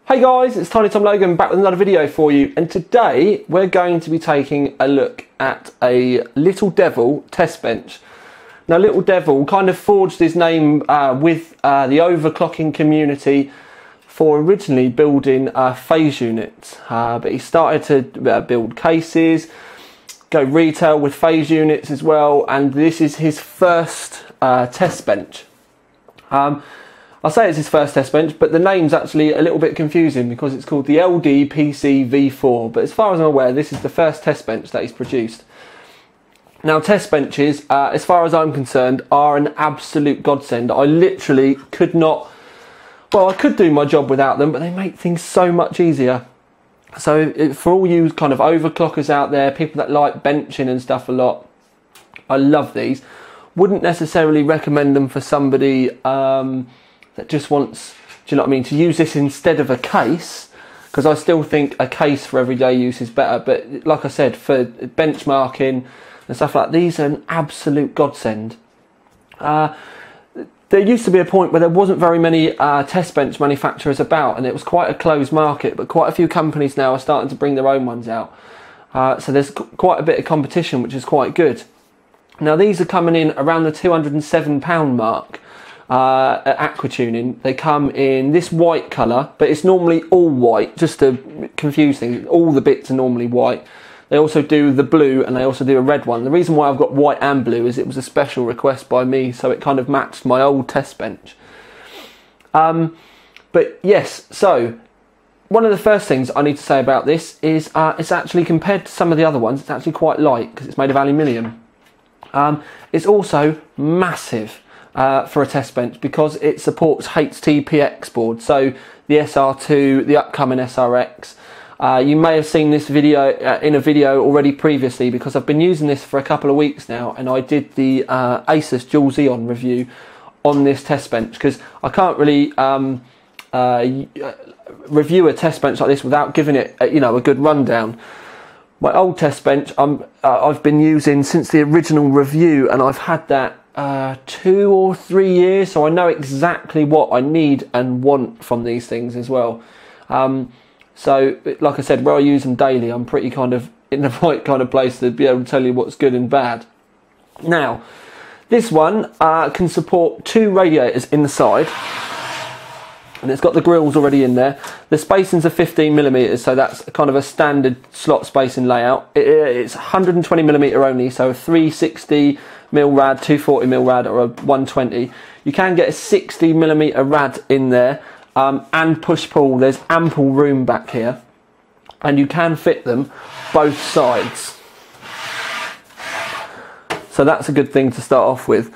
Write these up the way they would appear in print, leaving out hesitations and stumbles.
Hey guys, it's Tiny Tom Logan back with another video for you, and today we're going to be taking a look at a Little Devil test bench. Now Little Devil kind of forged his name with the overclocking community for originally building phase units, but he started to build cases, go retail with phase units as well, and this is his first test bench. I'll say it's his first test bench, but the name's actually a little bit confusing because it's called the LD PC V4. But as far as I'm aware, this is the first test bench that he's produced. Now, test benches, as far as I'm concerned, are an absolute godsend. I literally could not, well, I could do my job without them, but they make things so much easier. So for all you kind of overclockers out there, people that like benching and stuff a lot, I love these. Wouldn't necessarily recommend them for somebody that just wants, do you know what I mean, to use this instead of a case, because I still think a case for everyday use is better. But like I said, for benchmarking and stuff like that, these are an absolute godsend. There used to be a point where there wasn't very many test bench manufacturers about, and it was quite a closed market, but quite a few companies now are starting to bring their own ones out. So there's quite a bit of competition, which is quite good. Now these are coming in around the £207 mark. At Aquatuning. They come in this white colour, but it's normally all white, just to confuse things. All the bits are normally white. They also do the blue, and they also do a red one. The reason why I've got white and blue is it was a special request by me, so it kind of matched my old test bench. But yes, so one of the first things I need to say about this is it's actually, compared to some of the other ones, it's actually quite light because it's made of aluminium. It's also massive for a test bench because it supports HTPX board, so the SR2, the upcoming SRX. You may have seen this video in a video already previously, because I've been using this for a couple of weeks now, and I did the Asus Dual Xeon review on this test bench, because I can't really review a test bench like this without giving it a good rundown. My old test bench I've been using since the original review, and I've had that 2 or 3 years, so I know exactly what I need and want from these things as well. So like I said, where I use them daily, I'm pretty kind of in the right kind of place to be able to tell you what's good and bad. Now this one can support 2 radiators in the side, and it's got the grills already in there. The spacings are 15mm, so that's kind of a standard slot spacing layout. It's 120mm only, so a 360mm rad, 240mm rad, or a 120. You can get a 60mm rad in there, and push-pull. There's ample room back here, and you can fit them both sides. So that's a good thing to start off with.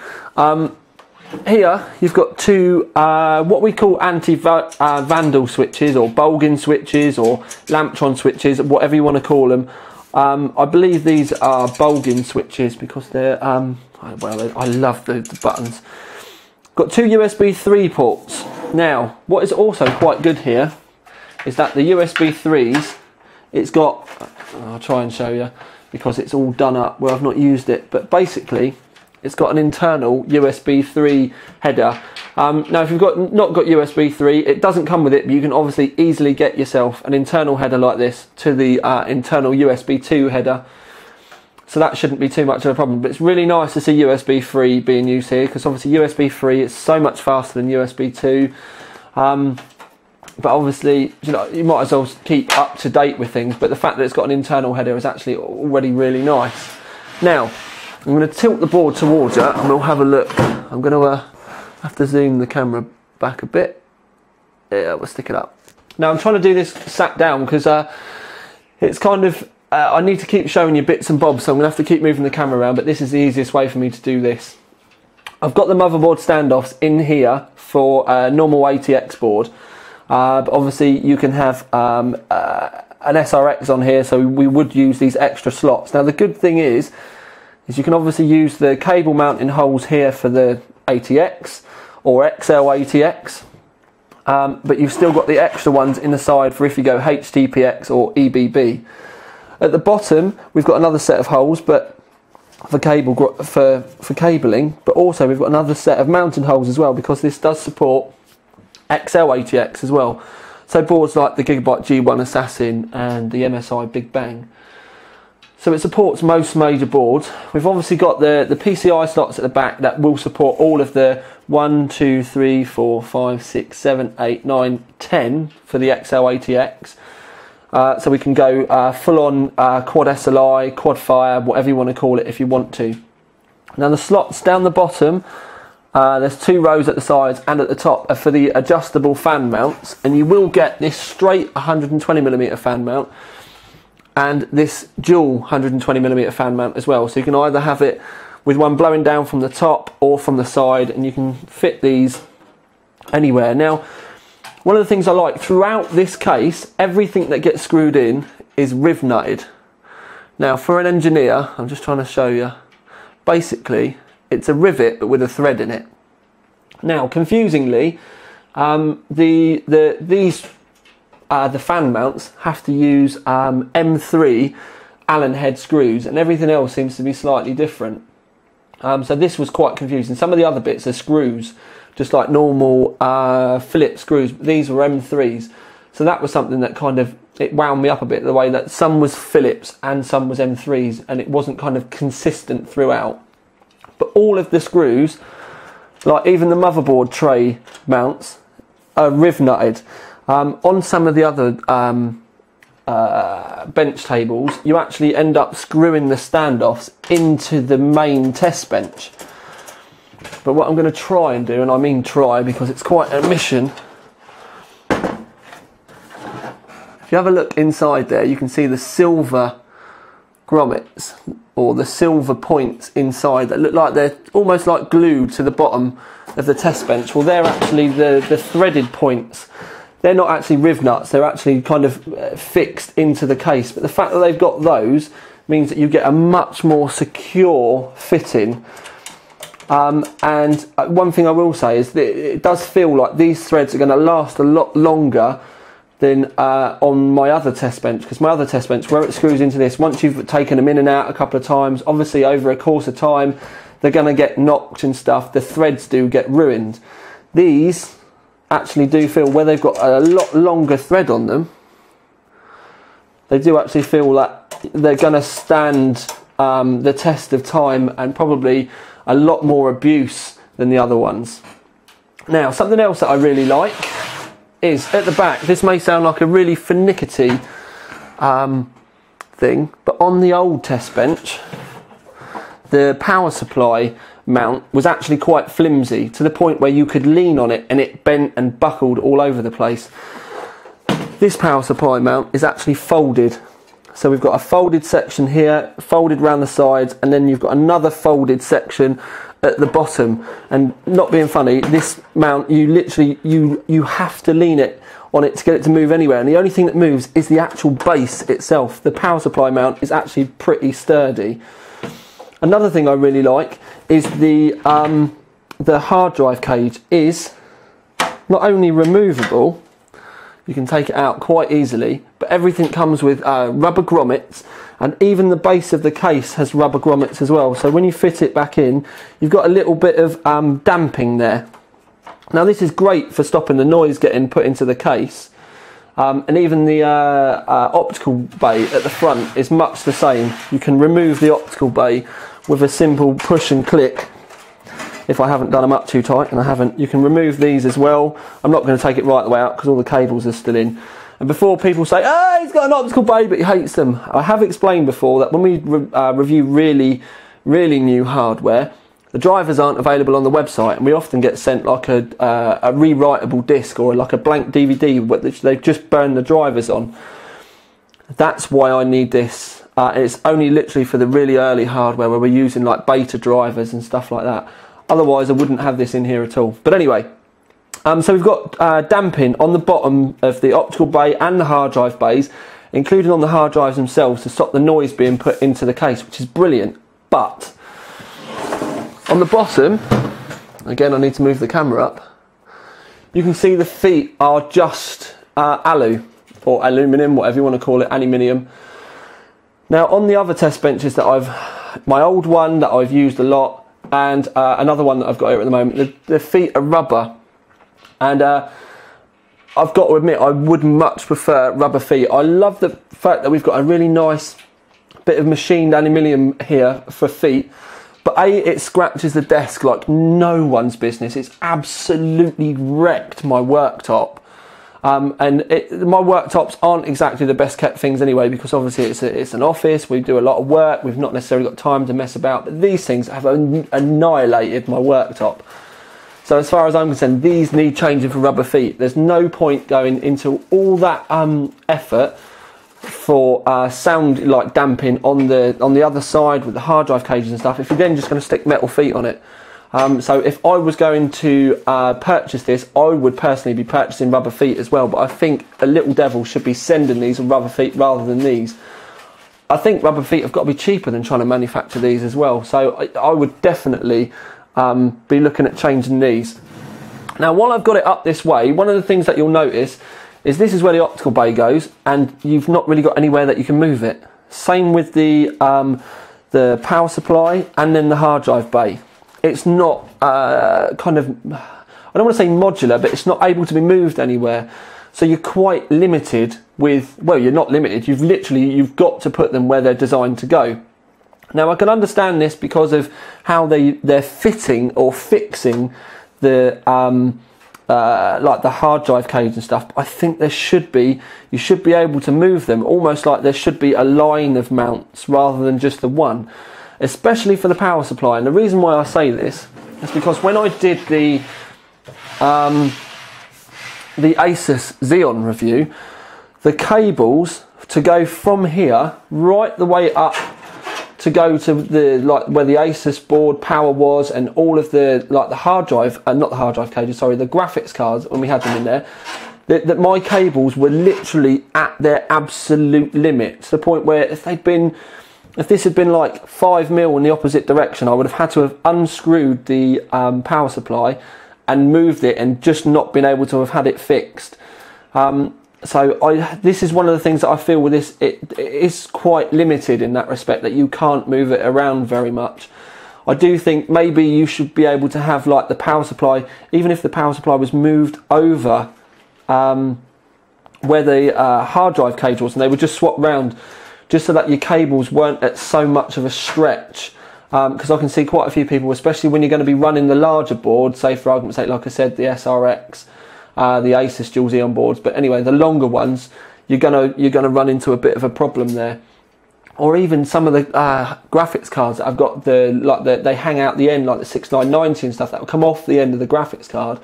Here you've got 2 what we call anti-vandal switches, or Bulgin switches, or Lamptron switches, whatever you want to call them. I believe these are Bulgin switches because they're well, I love the buttons. Got 2 USB 3 ports. Now what is also quite good here is that the USB 3s, it's got, I'll try and show you because it's all done up where I've not used it, but basically it's got an internal USB 3 header. Now if you've not got USB 3, it doesn't come with it, but you can obviously easily get yourself an internal header like this to the internal USB 2 header. So that shouldn't be too much of a problem. But it's really nice to see USB 3 being used here, because obviously USB 3 is so much faster than USB 2. But obviously, you might as well keep up to date with things, but the fact that it's got an internal header is actually already really nice. Now I'm going to tilt the board towards it and we'll have a look. I'm going to have to zoom the camera back a bit. Yeah, we'll stick it up. Now I'm trying to do this sat down because it's kind of, I need to keep showing you bits and bobs, so I'm going to have to keep moving the camera around, but this is the easiest way for me to do this. I've got the Motherboard Standoffs in here for a normal ATX board, but obviously you can have an SRX on here, so we would use these extra slots. Now the good thing is you can obviously use the cable mounting holes here for the ATX or XL ATX, but you've still got the extra ones in the side for if you go HTPX or EBB. At the bottom we've got another set of holes, but for cabling, but also we've got another set of mounting holes as well, because this does support XL ATX as well. So boards like the Gigabyte G1 Assassin and the MSI Big Bang. So it supports most major boards. We've obviously got the PCI slots at the back that will support all of the 1, 2, 3, 4, 5, 6, 7, 8, 9, 10 for the XL80X. So we can go full on quad SLI, quad fire, whatever you want to call it if you want to. Now the slots down the bottom, there's 2 rows at the sides and at the top are for the adjustable fan mounts, and you will get this straight 120mm fan mount and this dual 120mm fan mount as well. So you can either have it with one blowing down from the top or from the side, and you can fit these anywhere. Now, one of the things I like throughout this case, everything that gets screwed in is riv nutted. Now, for an engineer, I'm just trying to show you, basically it's a rivet but with a thread in it. Now, confusingly, the fan mounts have to use M3 Allen head screws, and everything else seems to be slightly different. So this was quite confusing. Some of the other bits are screws, just like normal Phillips screws, but these were M3s. So that was something that kind of, it wound me up a bit, the way that some was Phillips and some was M3s, and it wasn't kind of consistent throughout. But all of the screws, like even the motherboard tray mounts, are riv nutted. On some of the other bench tables, you actually end up screwing the standoffs into the main test bench. But what I'm going to try and do, and I mean try because it's quite a mission, if you have a look inside there, you can see the silver grommets, or the silver points inside that look like they're almost like glued to the bottom of the test bench. Well, they're actually the threaded points. They're not actually riv nuts, they're actually kind of fixed into the case. But the fact that they've got those means that you get a much more secure fitting. And one thing I will say is that it does feel like these threads are going to last a lot longer than on my other test bench, because my other test bench, where it screws into this, once you've taken them in and out a couple of times, obviously over a course of time, they're going to get knocked and stuff, the threads do get ruined. These actually do feel, where they've got a lot longer thread on them, they do actually feel that they're going to stand the test of time and probably a lot more abuse than the other ones. Now, something else that I really like is at the back, this may sound like a really finickety thing, but on the old test bench, the power supply mount was actually quite flimsy, to the point where you could lean on it and it bent and buckled all over the place. This power supply mount is actually folded. So we've got a folded section here, folded around the sides, and then you've got another folded section at the bottom. And not being funny, this mount, you literally, you have to lean it on it to get it to move anywhere. And the only thing that moves is the actual base itself. The power supply mount is actually pretty sturdy. Another thing I really like is the hard drive cage is not only removable, you can take it out quite easily, but everything comes with rubber grommets, and even the base of the case has rubber grommets as well. So when you fit it back in, you've got a little bit of damping there. Now this is great for stopping the noise getting put into the case, and even the optical bay at the front is much the same. You can remove the optical bay with a simple push and click. If I haven't done them up too tight, and I haven't, you can remove these as well. I'm not going to take it right the way out because all the cables are still in. And before people say, oh, he's got an optical bay but he hates them, I have explained before that when we review really new hardware, the drivers aren't available on the website, and we often get sent like a rewritable disc or like a blank DVD which they've just burned the drivers on. That's why I need this. It's only literally for the really early hardware where we're using like beta drivers and stuff like that. Otherwise I wouldn't have this in here at all. But anyway, so we've got damping on the bottom of the optical bay and the hard drive bays, including on the hard drives themselves, to stop the noise being put into the case, which is brilliant. But on the bottom, again I need to move the camera up, you can see the feet are just alu, or aluminium, whatever you want to call it, aluminium. Now on the other test benches that my old one that I've used a lot, and another one that I've got here at the moment, the feet are rubber, and I've got to admit, I would much prefer rubber feet. I love the fact that we've got a really nice bit of machined aluminium here for feet. But A, it scratches the desk like no one's business. It's absolutely wrecked my worktop. My worktops aren't exactly the best kept things anyway, because obviously it's an office, we do a lot of work, we've not necessarily got time to mess about, but these things have annihilated my worktop. So as far as I'm concerned, these need changing for rubber feet. There's no point going into all that effort for sound like damping on the other side with the hard drive cages and stuff if you're then just going to stick metal feet on it. So if I was going to purchase this, I would personally be purchasing rubber feet as well, but I think a little devil should be sending these with rubber feet rather than these. I think rubber feet have got to be cheaper than trying to manufacture these as well, so I would definitely be looking at changing these. Now while I've got it up this way, one of the things that you'll notice is this is where the optical bay goes, and you've not really got anywhere that you can move it. Same with the power supply and then the hard drive bay. It's not kind of, I don't want to say modular, but it's not able to be moved anywhere. So you're quite limited with, well, you're not limited, you've got to put them where they're designed to go. Now I can understand this because of how they're fitting or fixing the like the hard drive cage and stuff. I think you should be able to move them, almost like there should be a line of mounts rather than just the one, especially for the power supply. And the reason why I say this is because when I did the Asus Xeon review, the cables to go from here right the way up to go to the where the Asus board power was, and all of the the hard drive, not the hard drive cages, sorry, the graphics cards when we had them in there, that my cables were literally at their absolute limit, to the point where if this had been like 5 mil in the opposite direction, I would have had to have unscrewed the power supply and moved it, and just not been able to have had it fixed. So this is one of the things that I feel with this, it is quite limited in that respect, that you can't move it around very much. I do think maybe you should be able to have like the power supply, even if the power supply was moved over where the hard drive cage was, and they would just swap round, just so that your cables weren't at so much of a stretch. Because I can see quite a few people, especially when you're going to be running the larger board, say for argument's sake, like I said, the SRX, the Asus dual Xeon boards, but anyway, the longer ones, you're gonna run into a bit of a problem there. Or even some of the graphics cards that I've got, they hang out the end, like the 6990 and stuff, that will come off the end of the graphics card,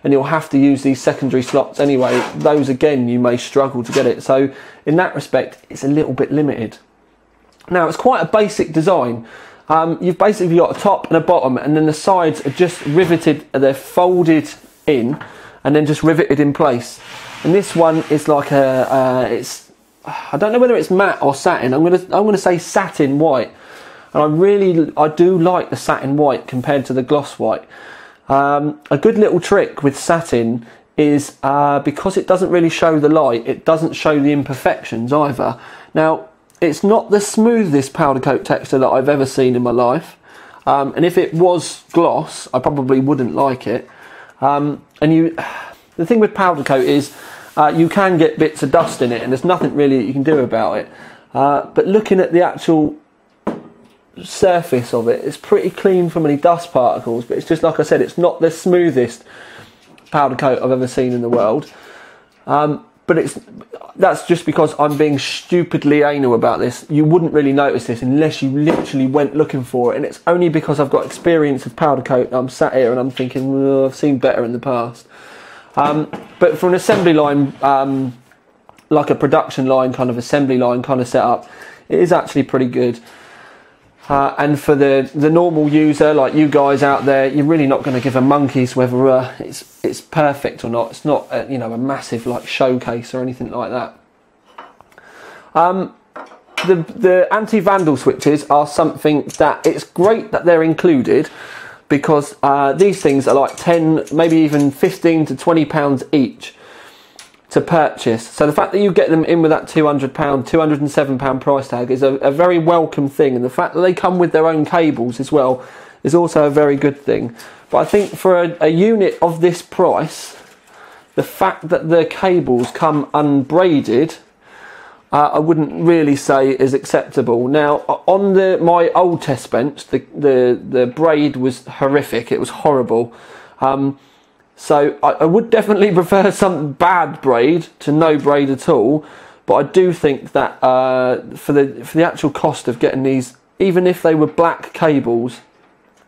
and you'll have to use these secondary slots anyway. Those again, you may struggle to get it. So in that respect, it's a little bit limited. Now it's quite a basic design. You've basically got a top and a bottom, and then the sides are just riveted, they're folded in and then just riveted in place. And this one is like I don't know whether it's matte or satin. I'm gonna say satin white, and I do like the satin white compared to the gloss white. A good little trick with satin is because it doesn't really show the light, it doesn't show the imperfections either. Now it's not the smoothest powder coat texture that I've ever seen in my life, and if it was gloss, I probably wouldn't like it. The thing with powder coat is you can get bits of dust in it, and there's nothing really that you can do about it. But looking at the actual surface of it, it's pretty clean from any dust particles, but it's just like I said, it's not the smoothest powder coat I've ever seen in the world. But that's just because I'm being stupidly anal about this. You wouldn't really notice this unless you literally went looking for it, and it's only because I've got experience of powder coat I'm sat here and I'm thinking, well, I've seen better in the past. But for an assembly line, like a production line, kind of assembly line kind of setup, it is actually pretty good. And for the normal user, like you guys out there, you're really not going to give a monkey's whether it's perfect or not. It's not a massive like showcase or anything like that. The anti-vandal switches are something that it's great that they're included, because these things are like 10, maybe even 15 to £20 each to purchase. So the fact that you get them in with that £200, £207 price tag is a very welcome thing, and the fact that they come with their own cables as well is also a very good thing. But I think for a unit of this price, the fact that the cables come unbraided, I wouldn't really say is acceptable. Now, on my old test bench, the braid was horrific. It was horrible. So I would definitely prefer some bad braid to no braid at all. But I do think that for the actual cost of getting these, even if they were black cables,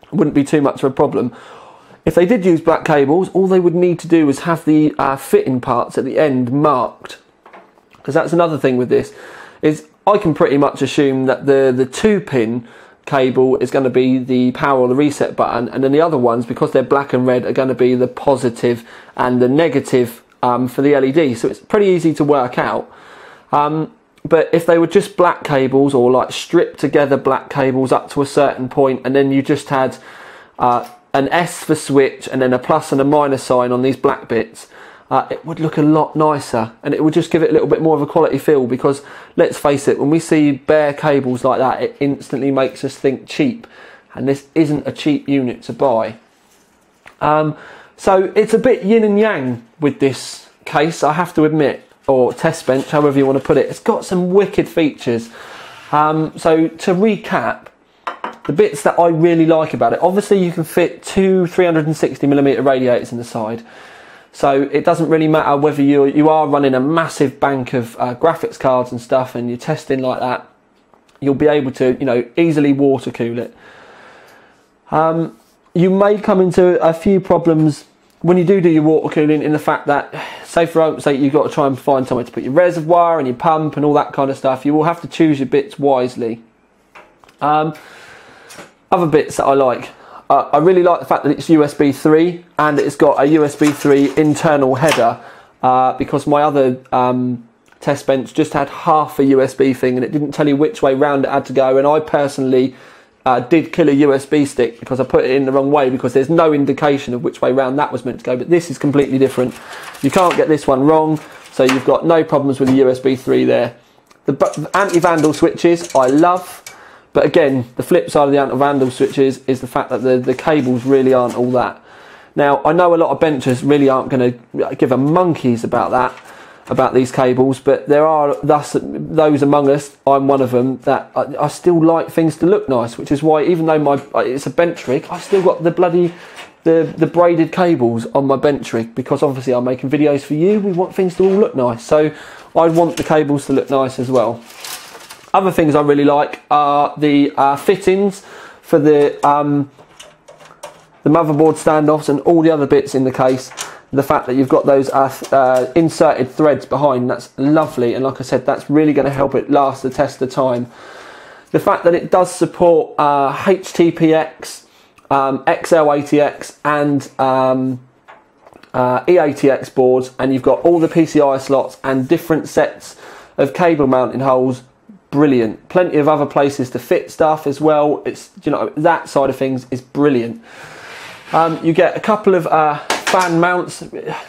it wouldn't be too much of a problem. If they did use black cables, all they would need to do is have the fitting parts at the end marked. Because that's another thing with this, is I can pretty much assume that the 2-pin cable is going to be the power or the reset button, and then the other ones, because they're black and red, are going to be the positive and the negative for the LED. So it's pretty easy to work out. But if they were just black cables, or like stripped together black cables up to a certain point, and then you just had an S for switch and then a plus and a minus sign on these black bits, it would look a lot nicer, and it would just give it a little bit more of a quality feel. Because let's face it, when we see bare cables like that, it instantly makes us think cheap, and this isn't a cheap unit to buy. So it's a bit yin and yang with this case, I have to admit, or test bench, however you want to put it. It's got some wicked features. So to recap, the bits that I really like about it, obviously you can fit two 360mm radiators in the side. So it doesn't really matter whether you are running a massive bank of graphics cards and stuff, and you're testing like that, you'll be able to, you know, easily water cool it. You may come into a few problems when you do your water cooling, in the fact that, say for argument's sake, you've got to try and find somewhere to put your reservoir and your pump and all that kind of stuff. You will have to choose your bits wisely. Other bits that I like. I really like the fact that it's USB 3 and it's got a USB 3 internal header, because my other test bench just had half a USB thing and it didn't tell you which way round it had to go, and I personally did kill a USB stick because I put it in the wrong way, because there's no indication of which way round that was meant to go. But this is completely different. You can't get this one wrong, so you've got no problems with the USB 3 there. The anti-vandal switches I love. But again, the flip side of the anti-vandal switches is the fact that the cables really aren't all that. Now, I know a lot of benchers really aren't going to give a monkey's about these cables, but there are those among us, I'm one of them, that I still like things to look nice, which is why, even though it's a bench rig, I've still got the braided cables on my bench rig, because obviously I'm making videos for you, we want things to all look nice, so I want the cables to look nice as well. Other things I really like are the fittings for the motherboard standoffs and all the other bits in the case. The fact that you've got those inserted threads behind, that's lovely, and like I said, that's really going to help it last the test of time. The fact that it does support HTPX, XL80X and E80X boards, and you've got all the PCI slots and different sets of cable mounting holes. Brilliant. Plenty of other places to fit stuff as well. It's, you know, that side of things is brilliant. You get a couple of fan mounts.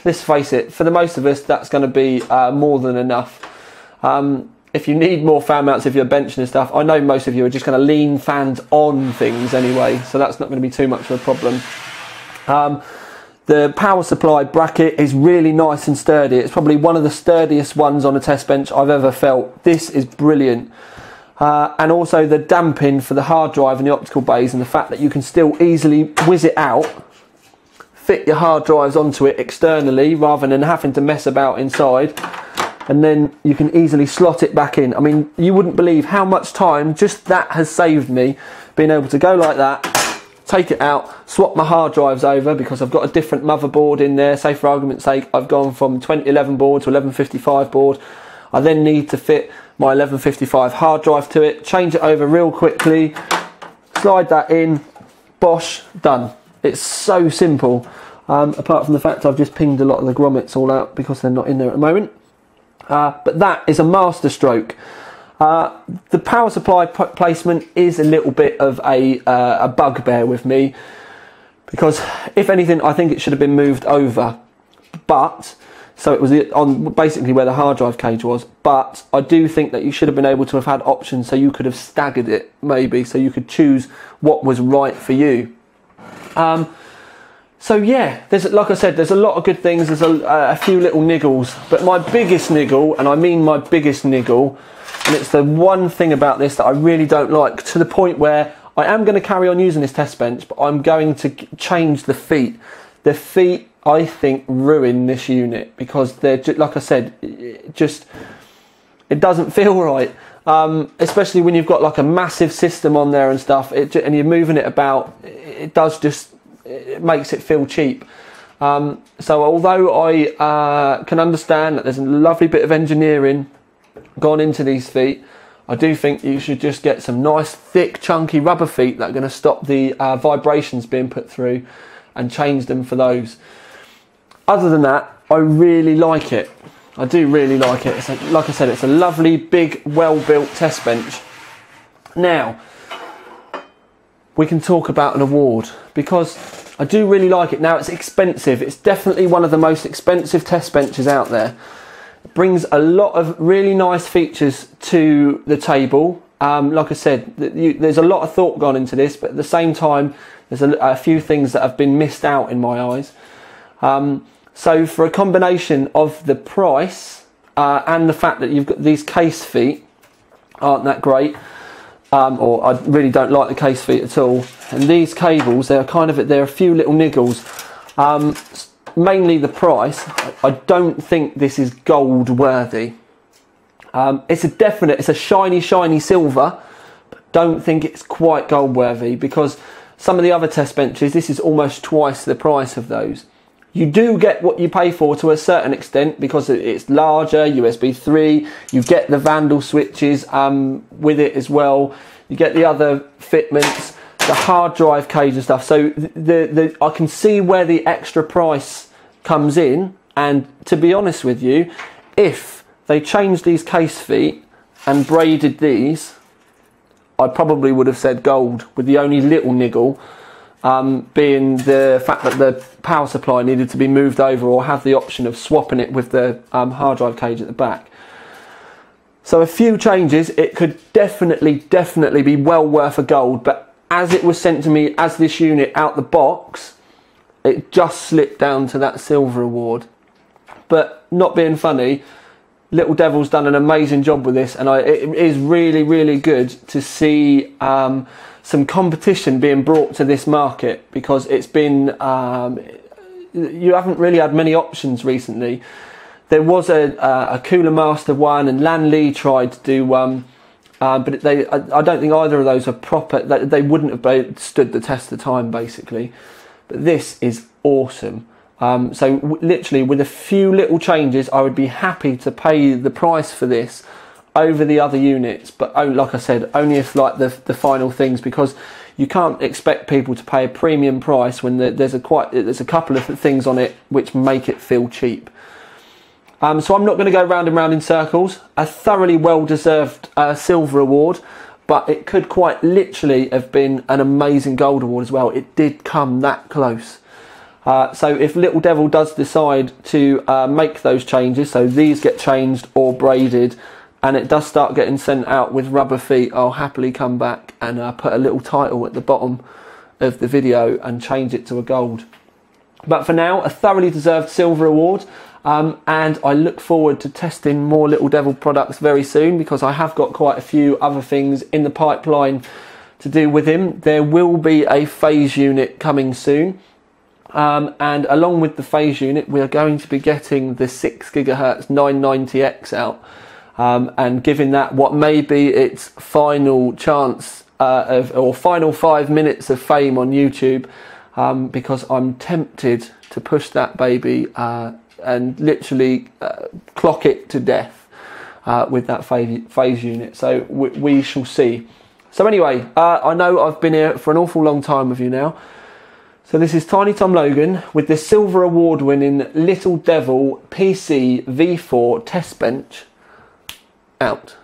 Let's face it, for the most of us, that's going to be more than enough. If you need more fan mounts, if you're benching and stuff, I know most of you are just going to lean fans on things anyway, so that's not going to be too much of a problem. The power supply bracket is really nice and sturdy. It's probably one of the sturdiest ones on a test bench I've ever felt. This is brilliant. And also the damping for the hard drive and the optical bays, and the fact that you can still easily whiz it out, fit your hard drives onto it externally rather than having to mess about inside, and then you can easily slot it back in. I mean, you wouldn't believe how much time just that has saved me, being able to go like that, take it out, swap my hard drives over, because I've got a different motherboard in there. Say for argument's sake, I've gone from 2011 board to 1155 board. I then need to fit my 1155 hard drive to it, change it over real quickly, slide that in, bosh, done. It's so simple, apart from the fact I've just pinged a lot of the grommets all out because they're not in there at the moment. But that is a master stroke. The power supply placement is a little bit of a bugbear with me, because if anything, I think it should have been moved over. But so it was on basically where the hard drive cage was. But I do think that you should have been able to have had options, so you could have staggered it maybe, so you could choose what was right for you. So yeah, there's, like I said, there's a lot of good things. There's a few little niggles, but my biggest niggle, and I mean my biggest niggle, and it's the one thing about this that I really don't like, to the point where I am going to carry on using this test bench, but I'm going to change the feet. The feet, I think, ruin this unit because they're just, like I said, it doesn't feel right. Especially when you've got like a massive system on there and stuff, and you're moving it about, it makes it feel cheap. So although I can understand that there's a lovely bit of engineering gone into these feet, I do think you should just get some nice thick chunky rubber feet that are going to stop the vibrations being put through, and change them for those. Other than that, I really like it. I do really like it. Like I said, it's a lovely big well-built test bench. Now we can talk about an award, because I do really like it. Now, it's expensive. It's definitely one of the most expensive test benches out there. It brings a lot of really nice features to the table. Like I said, there's a lot of thought gone into this, but at the same time, there's a few things that have been missed out in my eyes. So for a combination of the price and the fact that you've got these case feet aren't that great, or I really don't like the case feet at all. And these cables, they're a few little niggles. Mainly the price. I don't think this is gold worthy. It's a shiny silver, but don't think it's quite gold worthy, because some of the other test benches, this is almost twice the price of those. You do get what you pay for to a certain extent, because it's larger, USB 3, you get the Vandal switches with it as well, you get the other fitments, the hard drive cage and stuff. So I can see where the extra price comes in, and to be honest with you, if they changed these case feet and braided these, I probably would have said gold, with the only little niggle being the fact that the power supply needed to be moved over, or have the option of swapping it with the hard drive cage at the back. So a few changes, it could definitely be well worth a gold, but as it was sent to me as this unit out the box, it just slipped down to that silver award. But not being funny, Little Devil's done an amazing job with this, and it is really good to see some competition being brought to this market, because it's been you haven't really had many options recently. There was a Cooler Master one, and Lan Li tried to do one, but I don't think either of those are proper. They wouldn't have stood the test of time, basically. But this is awesome. So literally, with a few little changes, I would be happy to pay the price for this over the other units. But like I said, only if like the final things, because you can't expect people to pay a premium price when there's a couple of things on it which make it feel cheap. So I'm not going to go round and round in circles. A thoroughly well-deserved silver award, but it could quite literally have been an amazing gold award as well. It did come that close. So if Little Devil does decide to make those changes, so these get changed or braided, and it does start getting sent out with rubber feet, I'll happily come back and put a little title at the bottom of the video and change it to a gold. But for now, a thoroughly deserved silver award. And I look forward to testing more Little Devil products very soon, because I have got quite a few other things in the pipeline to do with him. There will be a phase unit coming soon, and along with the phase unit, we are going to be getting the 6 GHz 990X out, and giving that what may be its final chance or final 5 minutes of fame on YouTube, because I'm tempted to push that baby and literally clock it to death with that phase unit. So we shall see. So anyway, I know I've been here for an awful long time with you now. So this is Tiny Tom Logan with the silver award winning Little Devil PC V4 test bench out.